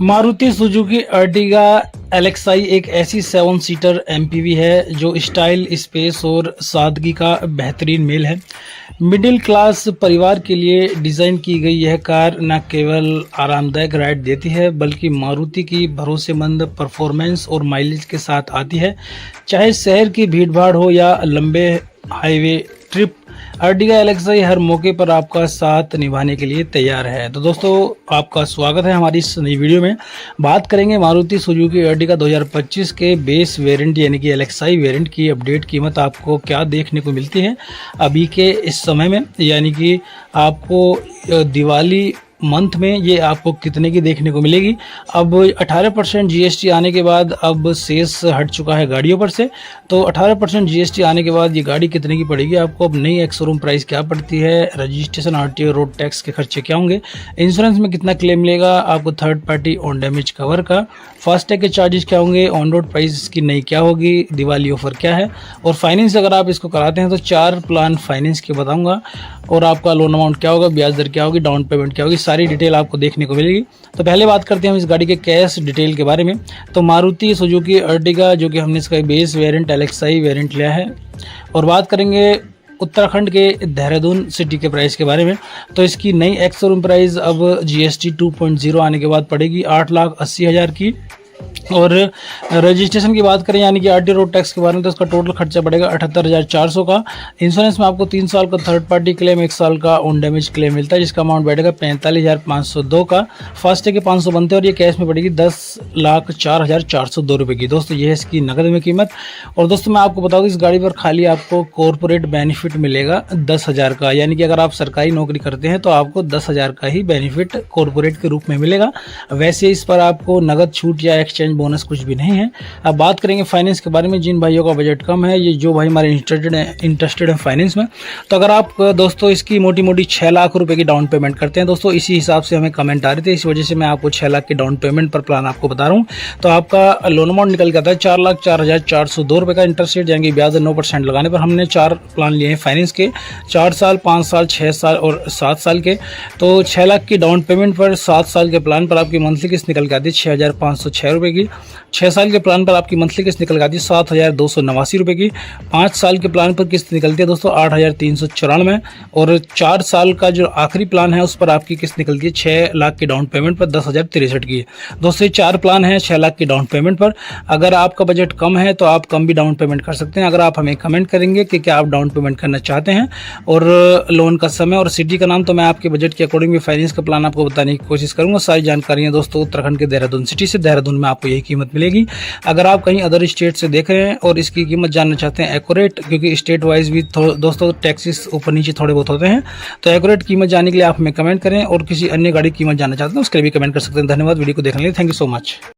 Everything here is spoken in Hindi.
मारुति सुजुकी अर्टिगा एलेक्साई एक ऐसी 7 सीटर एमपीवी है जो स्टाइल, स्पेस और सादगी का बेहतरीन मेल है। मिडिल क्लास परिवार के लिए डिज़ाइन की गई यह कार न केवल आरामदायक राइड देती है बल्कि मारुति की भरोसेमंद परफॉर्मेंस और माइलेज के साथ आती है। चाहे शहर की भीड़भाड़ हो या लंबे हाईवे ट्रिप, अर्टिगा एलेक्साई हर मौके पर आपका साथ निभाने के लिए तैयार है। तो दोस्तों, आपका स्वागत है हमारी इस नई वीडियो में। बात करेंगे मारुति सुजुकी अर्टिगा 2025 के बेस वेरिएंट यानी कि एलेक्साई वेरिएंट की अपडेट कीमत आपको क्या देखने को मिलती है अभी के इस समय में, यानी कि आपको दिवाली मंथ में ये आपको कितने की देखने को मिलेगी। अब 18% जीएसटी आने के बाद अब शेष हट चुका है गाड़ियों पर से, तो 18% जीएसटी आने के बाद ये गाड़ी कितने की पड़ेगी आपको, अब नई एक्स शोरूम प्राइस क्या पड़ती है, रजिस्ट्रेशन, आरटीओ, रोड टैक्स के खर्चे क्या होंगे, इंश्योरेंस में कितना क्लेम मिलेगा आपको, third party on damage cover का, फास्टैग के चार्जेस क्या होंगे, ऑन रोड प्राइस की नई क्या होगी, दिवाली ऑफर क्या है, और फाइनेंस अगर आप इसको कराते हैं तो 4 प्लान फाइनेंस के बताऊंगा, और आपका लोन अमाउंट क्या होगा, ब्याज दर क्या होगी, डाउन पेमेंट क्या होगी, सारी डिटेल आपको देखने को मिलेगी। तो पहले बात करते हैं हम इस गाड़ी के कैश डिटेल के बारे में। तो मारुति सुजुकी अर्टिगा जो कि हमने इसका बेस वेरिएंट एलेक्साई वेरिएंट लिया है, और बात करेंगे उत्तराखंड के देहरादून सिटी के प्राइस के बारे में। तो इसकी नई एक्स शोरूम प्राइस अब जीएसटी 2.0 आने के बाद पड़ेगी 8,80,000 की, और रजिस्ट्रेशन की बात करें यानी कि आरटीओ रोड टैक्स के बारे में, तो इसका टोटल खर्चा पड़ेगा 78,400 का। इंश्योरेंस में आपको 3 साल का थर्ड पार्टी क्लेम, 1 साल का ऑन डैमेज क्लेम मिलता है जिसका अमाउंट बैठेगा 45,502 का। फास्टैग के 500 बनते हैं और ये कैश में पड़ेगी 10,04,402 रुपये की। दोस्तों, ये है इसकी नकद में कीमत। और दोस्तों, मैं आपको बताऊँ इस गाड़ी पर खाली आपको कॉर्पोरेट बेनिफिट मिलेगा 10,000 का, यानी कि अगर आप सरकारी नौकरी करते हैं तो आपको 10,000 का ही बेनिफिट कॉर्पोरेट के रूप में मिलेगा। वैसे इस पर आपको नगद छूट या एक्सचेंज बोनस कुछ भी नहीं है। अब बात करेंगे फाइनेंस के बारे में। जिन भाइयों का बजट कम है, ये जो भाई हमारे इंटरेस्टेड है फाइनेंस में, तो अगर आप दोस्तों इसकी मोटी मोटी 6 लाख रुपए की डाउन पेमेंट करते हैं, दोस्तों इसी हिसाब से हमें कमेंट आ रहे थे, इस वजह से मैं आपको 6 लाख की डाउन पेमेंट पर प्लान आपको बता रहा हूँ। तो आपका लोन अमाउंट निकल जाता है 4,04,402 रुपये का। इंटरेस्ट रेट जाएंगे ब्याज 9% लगाने पर। हमने 4 प्लान लिए हैं फाइनेंस के, 4 साल, 5 साल, 6 साल और 7 साल के। तो 6 लाख की डाउन पेमेंट पर 7 साल के प्लान पर आपकी मंथली किस्त निकल के आती है 6,506 रुपये की। 6 साल के प्लान पर आपकी मंथली किस्त निकल आती है 7,289 रुपये की। 5 साल के प्लान पर किस्त निकलती है दोस्तों 8,394, और 4 साल का जो आखिरी प्लान है उस पर आपकी किस्त निकलती है 6 लाख की डाउन पेमेंट पर 10,063 की। दोस्तों, 4 प्लान है 6 लाख की डाउन पेमेंट पर। अगर आपका बजट कम है तो आप कम भी डाउन पेमेंट कर सकते हैं। अगर आप हमें कमेंट करेंगे कि क्या आप डाउन पेमेंट करना चाहते हैं और लोन का समय और सिटी का नाम, तो मैं आपके बजट के अकॉर्डिंग भी फाइनेंस का प्लान आपको बताने की कोशिश करूंगा। सारी जानकारियां दोस्तों उत्तराखंड के देहरादून सिटी से, देहरादून में आपको यही कीमत मिलेगी। अगर आप कहीं अदर स्टेट से देख रहे हैं और इसकी कीमत जानना चाहते हैं एक्यूरेट, क्योंकि स्टेट वाइज भी दोस्तों टैक्सेस ऊपर नीचे थोड़े बहुत होते हैं, तो एक्यूरेट कीमत जानने के लिए आप हमें कमेंट करें, और किसी अन्य गाड़ी की कीमत जानना चाहते हैं उसके लिए भी कमेंट कर सकते हैं। धन्यवाद वीडियो को देखने के लिए, थैंक यू सो मच।